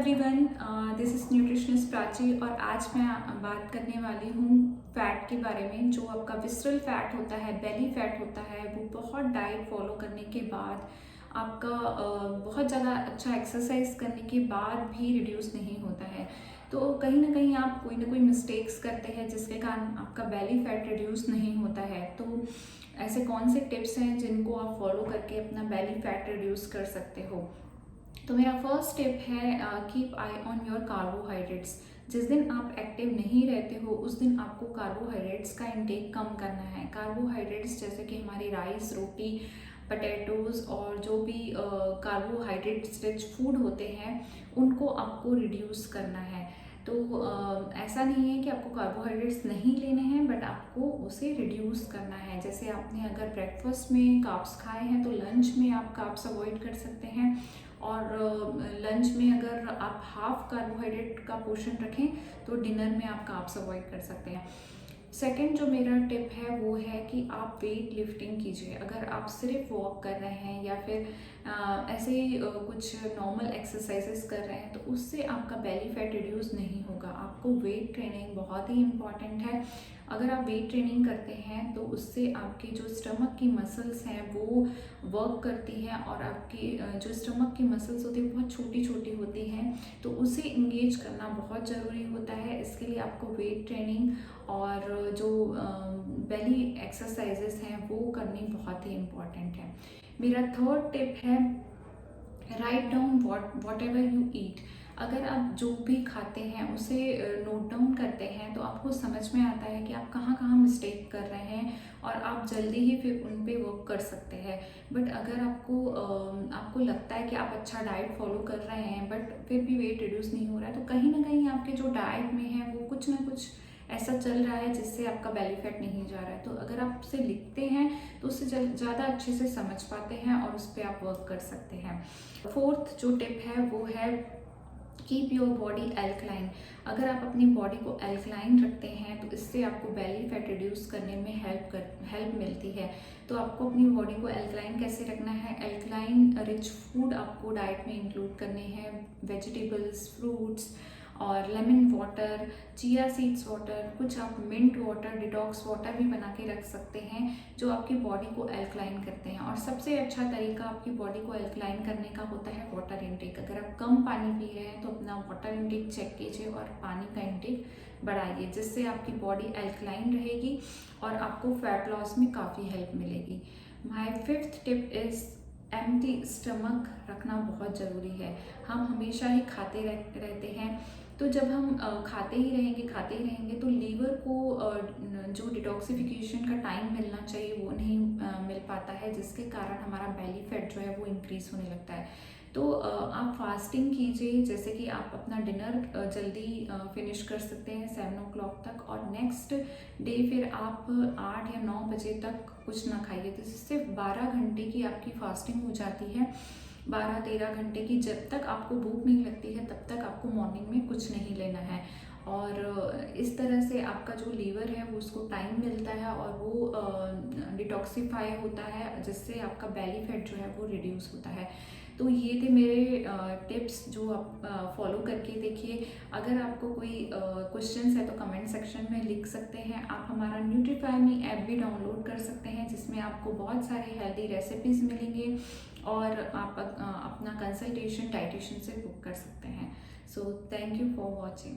Everyone, this is nutritionist Prachi और आज मैं बात करने वाली हूँ फ़ैट के बारे में। जो आपका विसरल फ़ैट होता है, बेली फ़ैट होता है, वो बहुत डाइट फॉलो करने के बाद आपका बहुत ज़्यादा अच्छा एक्सरसाइज करने के बाद भी रिड्यूस नहीं होता है। तो कहीं ना कहीं आप कोई ना कोई मिस्टेक्स करते हैं जिसके कारण आपका बेली फ़ैट रिड्यूस नहीं होता है। तो ऐसे कौन से टिप्स हैं जिनको आप फॉलो करके अपना बेली फ़ैट रिड्यूस कर सकते हो। तो मेरा फर्स्ट टिप है keep I on your carbohydrates. जिस दिन आप एक्टिव नहीं रहते हो उस दिन आपको कार्बोहाइड्रेट्स का इंटेक कम करना है। कार्बोहाइड्रेट्स जैसे कि हमारी राइस, रोटी, पटेटोज़ और जो भी कार्बोहाइड्रेट्स रिच फूड होते हैं उनको आपको रिड्यूस करना है। तो ऐसा नहीं है कि आपको कार्बोहाइड्रेट्स नहीं लेने हैं, बट आपको उसे रिड्यूस करना है। जैसे आपने अगर ब्रेकफास्ट में कार्ब्स खाए हैं तो लंच में आप कार्ब्स अवॉइड कर सकते हैं, और लंच में अगर आप हाफ कार्बोहाइड्रेट का पोर्शन रखें तो डिनर में आप कार्ब्स अवॉइड कर सकते हैं। सेकंड जो मेरा टिप है वो है कि आप वेट लिफ्टिंग कीजिए। अगर आप सिर्फ वॉक कर रहे हैं या फिर ऐसे ही कुछ नॉर्मल एक्सरसाइजेस कर रहे हैं तो उससे आपका बेली फैट रिड्यूस नहीं होगा। आपको वेट ट्रेनिंग बहुत ही इम्पॉर्टेंट है। अगर आप वेट ट्रेनिंग करते हैं तो उससे आपके जो स्टमक की मसल्स हैं वो वर्क करती हैं, और आपकी जो स्टमक की मसल्स होती है बहुत छोटी छोटी होती हैं, तो उसे इंगेज करना बहुत ज़रूरी होता है। इसके लिए आपको वेट ट्रेनिंग और जो बेली एक्सरसाइजेस हैं वो करनी बहुत ही इम्पॉर्टेंट है। मेरा थर्ड टिप है write down what ever you eat. अगर आप जो भी खाते हैं उसे नोट डाउन करते हैं तो आपको समझ में आता है कि आप कहाँ कहाँ मिस्टेक कर रहे हैं, और आप जल्दी ही फिर उन पे वर्क कर सकते हैं। बट अगर आपको लगता है कि आप अच्छा डाइट फॉलो कर रहे हैं बट फिर भी वेट रिड्यूस नहीं हो रहा है, तो कहीं ना कहीं आपके जो डाइट में है वो कुछ ना कुछ ऐसा चल रहा है जिससे आपका बेली फैट नहीं जा रहा है। तो अगर आप उसे लिखते हैं तो उससे ज़्यादा अच्छे से समझ पाते हैं और उस पर आप वर्क कर सकते हैं। फोर्थ जो टिप है वो है कीप योर बॉडी एल्कलाइन। अगर आप अपनी बॉडी को एल्कलाइन रखते हैं तो इससे आपको बेली फैट रिड्यूस करने में हेल्प मिलती है। तो आपको अपनी बॉडी को एल्कलाइन कैसे रखना है? एल्कलाइन रिच फूड आपको डाइट में इंक्लूड करने हैं, वेजिटेबल्स, फ्रूट्स और lemon water, chia seeds water, कुछ आप मिंट वाटर, डिटॉक्स वाटर भी बना के रख सकते हैं जो आपकी बॉडी को एल्कलाइन करते हैं। और सबसे अच्छा तरीका आपकी बॉडी को एल्कलाइन करने का होता है वाटर इनटेक। अगर आप कम पानी पी रहे हैं तो अपना वाटर इनटेक चेक कीजिए और पानी का इनटेक बढ़ाइए, जिससे आपकी बॉडी एल्कलाइन रहेगी और आपको फैट लॉस में काफ़ी हेल्प मिलेगी। My fifth tip is empty stomach रखना बहुत ज़रूरी है। हम हमेशा ही खाते रहते हैं, तो जब हम खाते ही रहेंगे तो लीवर को जो डिटॉक्सिफिकेशन का टाइम मिलना चाहिए वो नहीं मिल पाता है, जिसके कारण हमारा बेली फैट जो है वो इंक्रीज़ होने लगता है। तो आप फास्टिंग कीजिए, जैसे कि आप अपना डिनर जल्दी फिनिश कर सकते हैं 7 o'clock तक, और नेक्स्ट डे फिर आप 8 या 9 बजे तक कुछ ना खाइए। तो इससे 12 घंटे की आपकी फास्टिंग हो जाती है। 12-13 घंटे की, जब तक आपको भूख नहीं लगती है तब तक आपको मॉर्निंग में कुछ नहीं लेना है। और इस तरह से आपका जो लीवर है वो उसको टाइम मिलता है और वो डिटॉक्सीफाई होता है, जिससे आपका बेली फैट जो है वो रिड्यूस होता है। तो ये थे मेरे टिप्स जो आप फॉलो करके देखिए। अगर आपको कोई क्वेश्चंस है तो कमेंट सेक्शन में लिख सकते हैं। आप हमारा न्यूट्रीफाई मी ऐप भी डाउनलोड कर सकते हैं, जिसमें आपको बहुत सारे हेल्दी रेसिपीज़ मिलेंगे और आप अपना कंसल्टेशन डाइटिशियन से बुक कर सकते हैं। So thank you for watching.